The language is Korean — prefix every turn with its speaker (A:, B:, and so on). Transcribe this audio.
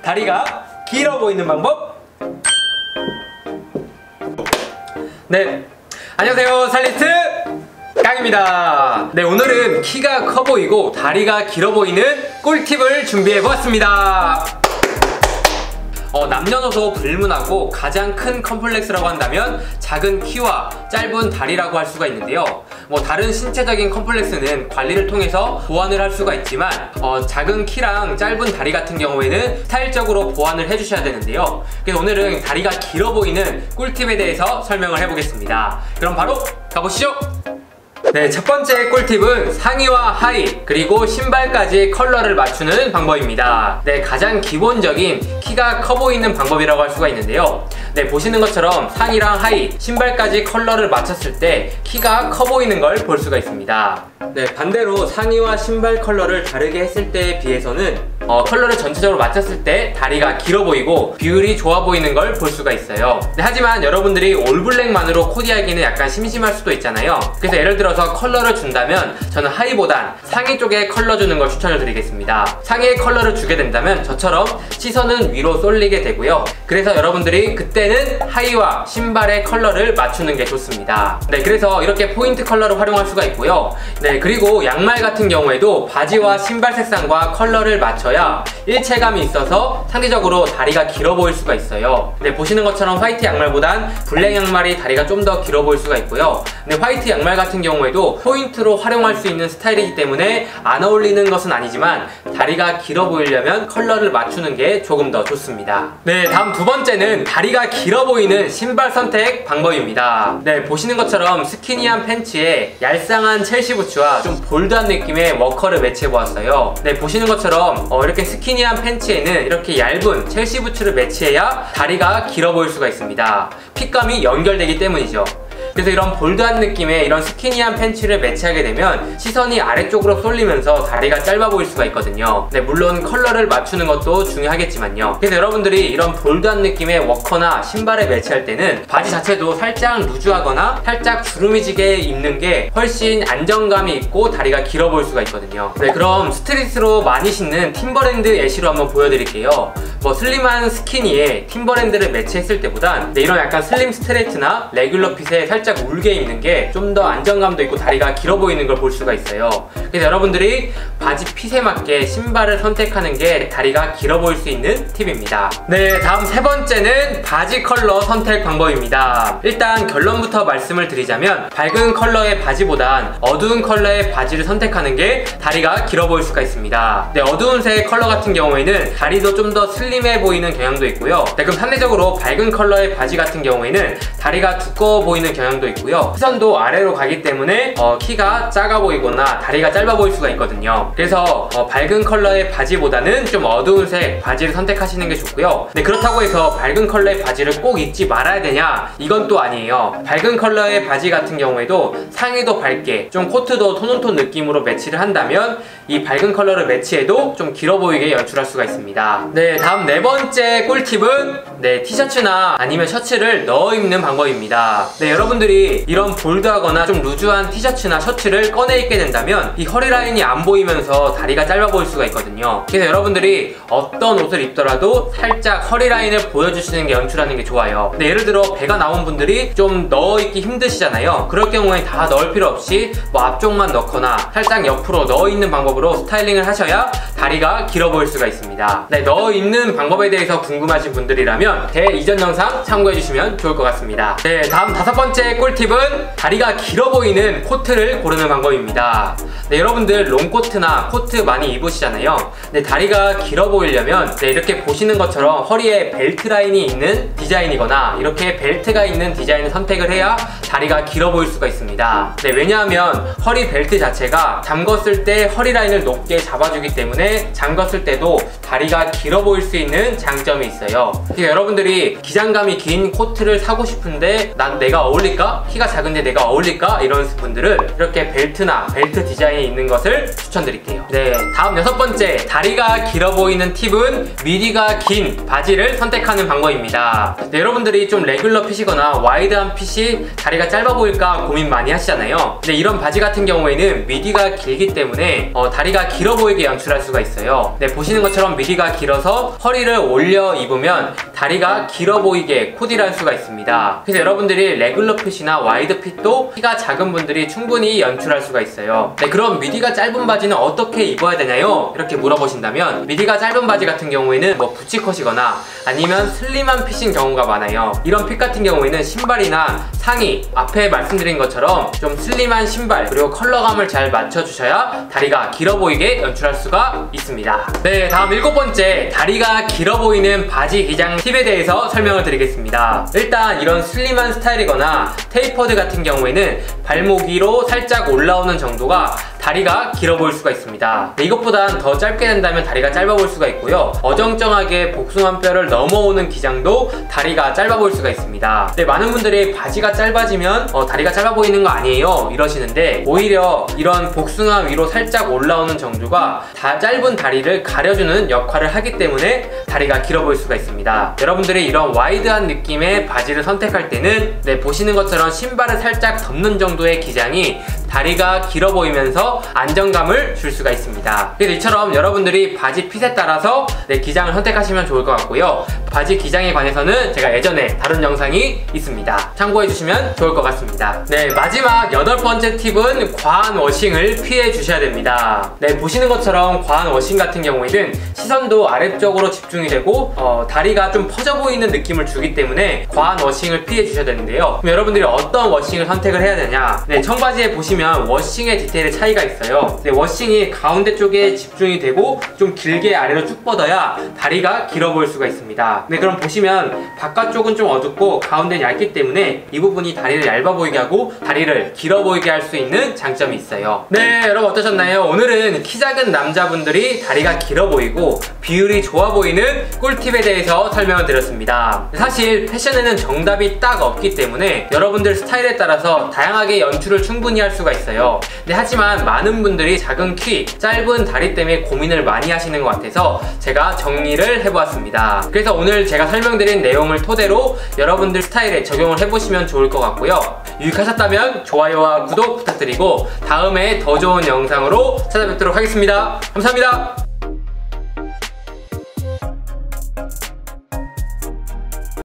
A: 다리가 길어 보이는 방법. 네, 안녕하세요, 스타일리스트 깡입니다. 네, 오늘은 키가 커 보이고 다리가 길어 보이는 꿀팁을 준비해 보았습니다. 남녀노소 불문하고 가장 큰 컴플렉스라고 한다면 작은 키와 짧은 다리라고 할 수가 있는데요. 다른 신체적인 컴플렉스는 관리를 통해서 보완을 할 수가 있지만 작은 키랑 짧은 다리 같은 경우에는 스타일적으로 보완을 해주셔야 되는데요. 그래서 오늘은 다리가 길어 보이는 꿀팁에 대해서 설명을 해보겠습니다. 그럼 바로 가보시죠. 네, 첫 번째 꿀팁은 상의와 하의 그리고 신발까지 컬러를 맞추는 방법입니다. 네, 가장 기본적인 키가 커 보이는 방법이라고 할 수가 있는데요. 네, 보시는 것처럼 상의랑 하의, 신발까지 컬러를 맞췄을 때 키가 커 보이는 걸 볼 수가 있습니다. 네, 반대로 상의와 신발 컬러를 다르게 했을 때에 비해서는 컬러를 전체적으로 맞췄을 때 다리가 길어 보이고 비율이 좋아 보이는 걸 볼 수가 있어요. 네, 하지만 여러분들이 올블랙만으로 코디하기는 약간 심심할 수도 있잖아요. 그래서 예를 들어서 컬러를 준다면 저는 하의보단 상의 쪽에 컬러 주는 걸 추천을 드리겠습니다. 상의에 컬러를 주게 된다면 저처럼 시선은 위로 쏠리게 되고요. 그래서 여러분들이 그때는 하의와 신발의 컬러를 맞추는 게 좋습니다. 네, 그래서 이렇게 포인트 컬러를 활용할 수가 있고요. 네, 그리고 양말 같은 경우에도 바지와 신발 색상과 컬러를 맞춰야 일체감이 있어서 상대적으로 다리가 길어 보일 수가 있어요. 네, 보시는 것처럼 화이트 양말보단 블랙 양말이 다리가 좀 더 길어 보일 수가 있고요. 네, 화이트 양말 같은 경우에도 포인트로 활용할 수 있는 스타일이기 때문에 안 어울리는 것은 아니지만 다리가 길어 보이려면 컬러를 맞추는 게 조금 더 좋습니다. 네, 다음 두 번째는 다리가 길어 보이는 신발 선택 방법입니다. 네, 보시는 것처럼 스키니한 팬츠에 얄쌍한 첼시 부츠와 좀 볼드한 느낌의 워커를 매치해 보았어요. 네, 보시는 것처럼 이렇게 스키니한 팬츠에는 이렇게 얇은 첼시 부츠를 매치해야 다리가 길어 보일 수가 있습니다. 핏감이 연결되기 때문이죠. 그래서 이런 볼드한 느낌의 이런 스키니한 팬츠를 매치하게 되면 시선이 아래쪽으로 쏠리면서 다리가 짧아 보일 수가 있거든요. 네, 물론 컬러를 맞추는 것도 중요하겠지만요. 그래서 여러분들이 이런 볼드한 느낌의 워커나 신발에 매치할 때는 바지 자체도 살짝 루즈하거나 살짝 주름이지게 입는 게 훨씬 안정감이 있고 다리가 길어 보일 수가 있거든요. 네, 그럼 스트릿으로 많이 신는 팀버랜드 애쉬로 한번 보여드릴게요. 슬림한 스키니에 팀버랜드를 매치했을 때보단 이런 약간 슬림 스트레이트나 레귤러 핏에 살짝 울게 입는 게 좀 더 안정감도 있고 다리가 길어 보이는 걸 볼 수가 있어요. 그래서 여러분들이 바지 핏에 맞게 신발을 선택하는 게 다리가 길어 보일 수 있는 팁입니다. 네, 다음 세 번째는 바지 컬러 선택 방법입니다. 일단 결론부터 말씀을 드리자면 밝은 컬러의 바지보단 어두운 컬러의 바지를 선택하는 게 다리가 길어 보일 수가 있습니다. 네, 어두운 색 컬러 같은 경우에는 다리도 좀 더 슬림해 보이는 경향도 있고요. 네, 그럼 상대적으로 밝은 컬러의 바지 같은 경우에는 다리가 두꺼워 보이는 경향도 있고요. 시선도 아래로 가기 때문에 키가 작아 보이거나 다리가 짧아 보일 수가 있거든요. 그래서 밝은 컬러의 바지보다는 좀 어두운 색 바지를 선택하시는 게 좋고요. 네, 그렇다고 해서 밝은 컬러의 바지를 꼭 입지 말아야 되냐? 이건 또 아니에요. 밝은 컬러의 바지 같은 경우에도 상의도 밝게 좀 코트도 톤온톤 느낌으로 매치를 한다면 이 밝은 컬러를 매치해도 좀 길어 보이게 연출할 수가 있습니다. 네, 다음 네 번째 꿀팁은 티셔츠나 아니면 셔츠를 넣어 입는 방법입니다. 네, 여러분들이 이런 볼드하거나 좀 루즈한 티셔츠나 셔츠를 꺼내 입게 된다면 이 허리 라인이 안 보이면서 다리가 짧아 보일 수가 있거든요. 그래서 여러분들이 어떤 옷을 입더라도 살짝 허리 라인을 보여주시는 게 연출하는 게 좋아요. 네, 예를 들어 배가 나온 분들이 좀 넣어 입기 힘드시잖아요. 그럴 경우에 다 넣을 필요 없이 앞쪽만 넣거나 살짝 옆으로 넣어 입는 방법으로 스타일링을 하셔야 다리가 길어 보일 수가 있습니다. 네, 넣어 입는 방법에 대해서 궁금하신 분들이라면 제 이전 영상 참고해 주시면 좋을 것 같습니다. 네, 다음 다섯 번째 꿀팁은 다리가 길어 보이는 코트를 고르는 방법입니다. 네, 여러분들 롱코트나 코트 많이 입으시잖아요. 네, 다리가 길어 보이려면 이렇게 보시는 것처럼 허리에 벨트 라인이 있는 디자인이거나 이렇게 벨트가 있는 디자인을 선택을 해야 다리가 길어 보일 수가 있습니다. 네, 왜냐하면 허리 벨트 자체가 잠궜을 때 허리 라인을 높게 잡아주기 때문에 잠궜을 때도 다리가 길어 보일 수 있는 장점이 있어요. 그러니까 여러분들이 기장감이 긴 코트를 사고 싶은데 난 내가 어울릴 어울릴까? 키가 작은데 내가 어울릴까? 이런 분들은 이렇게 벨트나 벨트 디자인이 있는 것을 추천드릴게요. 네, 다음 6번째, 다리가 길어 보이는 팁은 미디가 긴 바지를 선택하는 방법입니다. 네, 여러분들이 좀 레귤러 핏이거나 와이드한 핏이 다리가 짧아 보일까 고민 많이 하시잖아요. 근데 이런 바지 같은 경우에는 미디가 길기 때문에 다리가 길어 보이게 연출할 수가 있어요. 네, 보시는 것처럼 미디가 길어서 허리를 올려 입으면 다리가 길어 보이게 코디를 할 수가 있습니다. 그래서 여러분들이 레귤러 핏이나 와이드 핏도 키가 작은 분들이 충분히 연출할 수가 있어요. 네, 그럼 미디가 짧은 바지는 어떻게 입어야 되나요? 이렇게 물어보신다면, 미디가 짧은 바지 같은 경우에는 부츠컷이거나 아니면 슬림한 핏인 경우가 많아요. 이런 핏 같은 경우에는 신발이나 상의, 앞에 말씀드린 것처럼 좀 슬림한 신발 그리고 컬러감을 잘 맞춰주셔야 다리가 길어 보이게 연출할 수가 있습니다. 네, 다음 7번째, 다리가 길어 보이는 바지 기장 팁에 대해서 설명을 드리겠습니다. 일단 이런 슬림한 스타일이거나 테이퍼드 같은 경우에는 발목 위로 살짝 올라오는 정도가 다리가 길어 보일 수가 있습니다. 네, 이것보단 더 짧게 된다면 다리가 짧아 보일 수가 있고요. 어정쩡하게 복숭아뼈를 넘어오는 기장도 다리가 짧아 보일 수가 있습니다. 네, 많은 분들이 바지가 짧아지면 다리가 짧아 보이는 거 아니에요? 이러시는데, 오히려 이런 복숭아 위로 살짝 올라오는 정도가 짧은 다리를 가려주는 역할을 하기 때문에 다리가 길어 보일 수가 있습니다. 여러분들이 이런 와이드한 느낌의 바지를 선택할 때는 보시는 것처럼 신발을 살짝 덮는 정도의 기장이 다리가 길어 보이면서 안정감을 줄 수가 있습니다. 그래서 이처럼 여러분들이 바지 핏에 따라서 기장을 선택하시면 좋을 것 같고요. 바지 기장에 관해서는 제가 예전에 다룬 영상이 있습니다. 참고해 주시면 좋을 것 같습니다. 네, 마지막 8번째 팁은 과한 워싱을 피해 주셔야 됩니다. 네, 보시는 것처럼 과한 워싱 같은 경우에는 시선도 아래쪽으로 집중이 되고 다리가 좀 퍼져 보이는 느낌을 주기 때문에 과한 워싱을 피해 주셔야 되는데요. 그럼 여러분들이 어떤 워싱을 선택을 해야 되냐? 네, 청바지에 보시면 워싱의 디테일의 차이가 있어요. 네, 워싱이 가운데 쪽에 집중이 되고 좀 길게 아래로 쭉 뻗어야 다리가 길어 보일 수가 있습니다. 네, 그럼 보시면 바깥쪽은 좀 어둡고 가운데는 얇기 때문에 이 부분이 다리를 얇아 보이게 하고 다리를 길어 보이게 할 수 있는 장점이 있어요. 네, 여러분 어떠셨나요? 오늘은 키 작은 남자분들이 다리가 길어 보이고 비율이 좋아 보이는 꿀팁에 대해서 설명을 드렸습니다. 사실 패션에는 정답이 딱 없기 때문에 여러분들 스타일에 따라서 다양하게 연출을 충분히 할 수가 있어요. 네, 하지만 많은 분들이 작은 키, 짧은 다리 때문에 고민을 많이 하시는 것 같아서 제가 정리를 해보았습니다. 그래서 오늘 제가 설명드린 내용을 토대로 여러분들 스타일에 적용을 해보시면 좋을 것 같고요. 유익하셨다면 좋아요와 구독 부탁드리고 다음에 더 좋은 영상으로 찾아뵙도록 하겠습니다. 감사합니다.